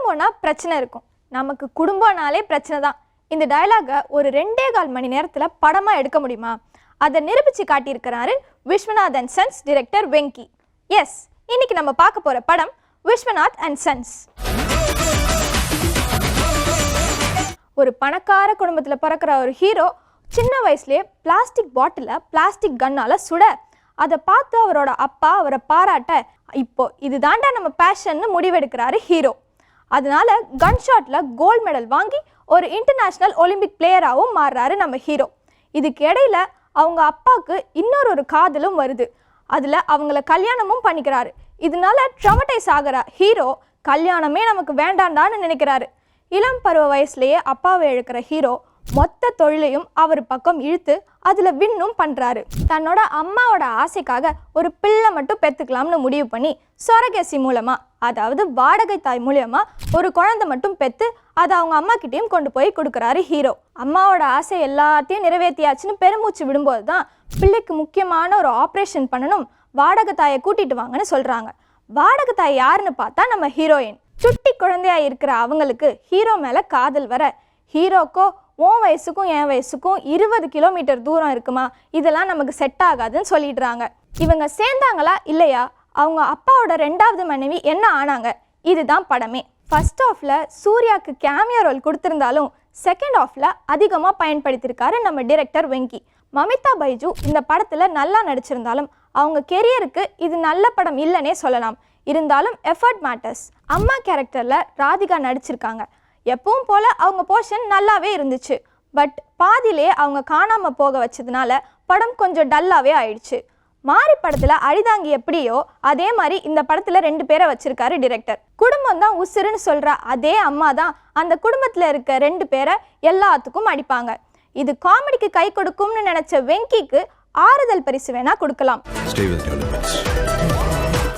குடும்பம்னா பிரச்சனை இருக்கும், நமக்கு குடும்பம்னாலே பிரச்சனை தான். இந்த டயலாகை ஒரு 2.25 மணி நேரத்தில் படமாக எடுக்க முடியுமா? அதை நிரூபித்து காட்டியிருக்கிறாரு Viswanath and sons director Venky. Yes, இன்னைக்கு நம்ம பார்க்க போகிற படம் விஸ்வநாத் அண்ட் சன்ஸ். ஒரு பணக்கார குடும்பத்தில் பிறக்கிற ஒரு ஹீரோ சின்ன வயசுலேயே பிளாஸ்டிக் பாட்டிலை பிளாஸ்டிக் கன்னால் சுட, அதை பார்த்து அவரோட அப்பா அவரை பாராட்ட, இப்போ இது தாண்டா நம்ம பேஷன்னு முடிவெடுக்கிறாரு ஹீரோ. அதனால கன் ஷாட்டில் கோல்டு மெடல் வாங்கி ஒரு இன்டர்நேஷ்னல் ஒலிம்பிக் பிளேயராகவும் மாறுறாரு நம்ம ஹீரோ. இதுக்கு இடையில அவங்க அப்பாவுக்கு இன்னொரு காதலும் வருது, அதில் அவங்கள கல்யாணமும் பண்ணிக்கிறாரு. இதனால ட்ராமடைஸ் ஆகிற ஹீரோ கல்யாணமே நமக்கு வேண்டாண்டான்னு நினைக்கிறாரு. இளம் பருவ வயசுலேயே அப்பாவை இழக்கிற ஹீரோ மொத்த தொழிலையும் அவர் பக்கம் இழுத்து அதில் வின்னும் பண்ணுறாரு. தன்னோட அம்மாவோட ஆசைக்காக ஒரு பிள்ளை மட்டும் பெற்றுக்கலாம்னு முடிவு பண்ணி சொரகேசி மூலமாக, அதாவது வாடகை தாய் மூலியமாக ஒரு குழந்தை மட்டும் பெற்று அதை அவங்க அம்மா கிட்டேயும் கொண்டு போய் கொடுக்குறாரு ஹீரோ. அம்மாவோட ஆசை எல்லாத்தையும் நிறைவேற்றியாச்சுன்னு பெருமூச்சு விடும்போது தான் பிள்ளைக்கு முக்கியமான ஒரு ஆப்ரேஷன் பண்ணணும், வாடகை தாயை கூட்டிட்டு வாங்கன்னு சொல்கிறாங்க. வாடகை தாய் யாருன்னு பார்த்தா நம்ம ஹீரோயின். சுட்டி குழந்தையா இருக்கிற அவங்களுக்கு ஹீரோ மேலே காதல் வர, ஹீரோக்கோ உன் வயசுக்கும் என் வயசுக்கும் 20 கிலோமீட்டர் தூரம் இருக்குமா, இதெல்லாம் நமக்கு செட் ஆகாதுன்னு சொல்லிடுறாங்க. இவங்க சேர்ந்தாங்களா இல்லையா, அவங்க அப்பாவோட 2வது மனைவி என்ன ஆனாங்க, இதுதான் படமே. ஃபர்ஸ்ட் ஹாஃபில் சூர்யாவுக்கு கேமியோ ரோல் கொடுத்துருந்தாலும் செகண்ட் ஹாஃபில் அதிகமாக பயன்படுத்தியிருக்காரு நம்ம டிரெக்டர் வெங்கி. மமிதா பைஜு இந்த படத்தில் நல்லா நடிச்சிருந்தாலும் அவங்க கெரியருக்கு இது நல்ல படம் இல்லைன்னே சொல்லலாம். இருந்தாலும் எஃபர்ட் மேட்டர்ஸ். அம்மா கேரக்டரில் ராதிகா நடிச்சிருக்காங்க. எப்பவும் போல் அவங்க போர்ஷன் நல்லாவே இருந்துச்சு. பட் பாதியிலே அவங்க காணாமல் போக வச்சதுனால படம் கொஞ்சம் டல்லாகவே ஆயிடுச்சு. மாரி படத்தில் அழிதாங்கி எப்படியோ அதே மாதிரி இந்த படத்தில் 2 பேரை வச்சிருக்காரு டிரெக்டர். குடும்பம் தான் உசுருன்னு சொல்கிற அதே அம்மா தான் அந்த குடும்பத்தில் இருக்க 2 பேரை எல்லாத்துக்கும் அடிப்பாங்க. இது காமெடிக்கு கை கொடுக்கும்னு நினச்ச வெங்கிக்கு ஆறுதல் பரிசு வேணா கொடுக்கலாம்.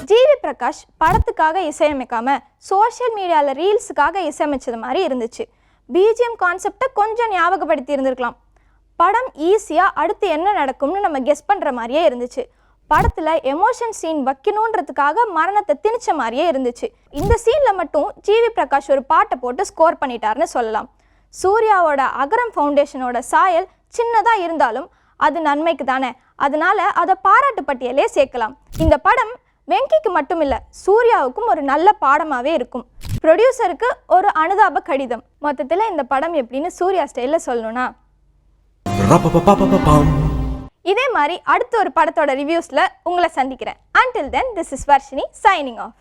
ஜிவி பிரகாஷ் படத்துக்காக இசையமைக்காம சோஷியல் மீடியாவில் ரீல்ஸுக்காக இசையமைச்சது மாதிரி இருந்துச்சு. பிஜிஎம் கான்செப்டை கொஞ்சம் ஞாபகப்படுத்தி இருந்திருக்கலாம். படம் ஈஸியாக அடுத்து என்ன நடக்கும்னு நம்ம கெஸ் பண்ணுற மாதிரியே இருந்துச்சு. படத்தில் எமோஷன் சீன் வைக்கணுன்றதுக்காக மரணத்தை திணிச்ச மாதிரியே இருந்துச்சு. இந்த சீனில் மட்டும் ஜிவி பிரகாஷ் ஒரு பாட்டை போட்டு ஸ்கோர் பண்ணிட்டாருன்னு சொல்லலாம். சூர்யாவோட அகரம் ஃபவுண்டேஷனோட சாயல் சின்னதாக இருந்தாலும் அது நன்மைக்கு தானே, அதனால அதை பாராட்டு பட்டியலே சேர்க்கலாம். இந்த படம் வெங்கிக்கு மட்டும் இல்லை, சூர்யாவுக்கும் ஒரு நல்ல பாடமாகவே இருக்கும். ப்ரொடியூசருக்கு ஒரு அனுதாப கடிதம். மொத்தத்தில் இந்த படம் எப்படின்னு சூர்யா ஸ்டைலில் சொல்லணும்னா, இதே மாதிரி அடுத்த ஒரு படத்தோட ரிவ்யூஸில் உங்களை சந்திக்கிறேன். Until then, this is Varshini signing off.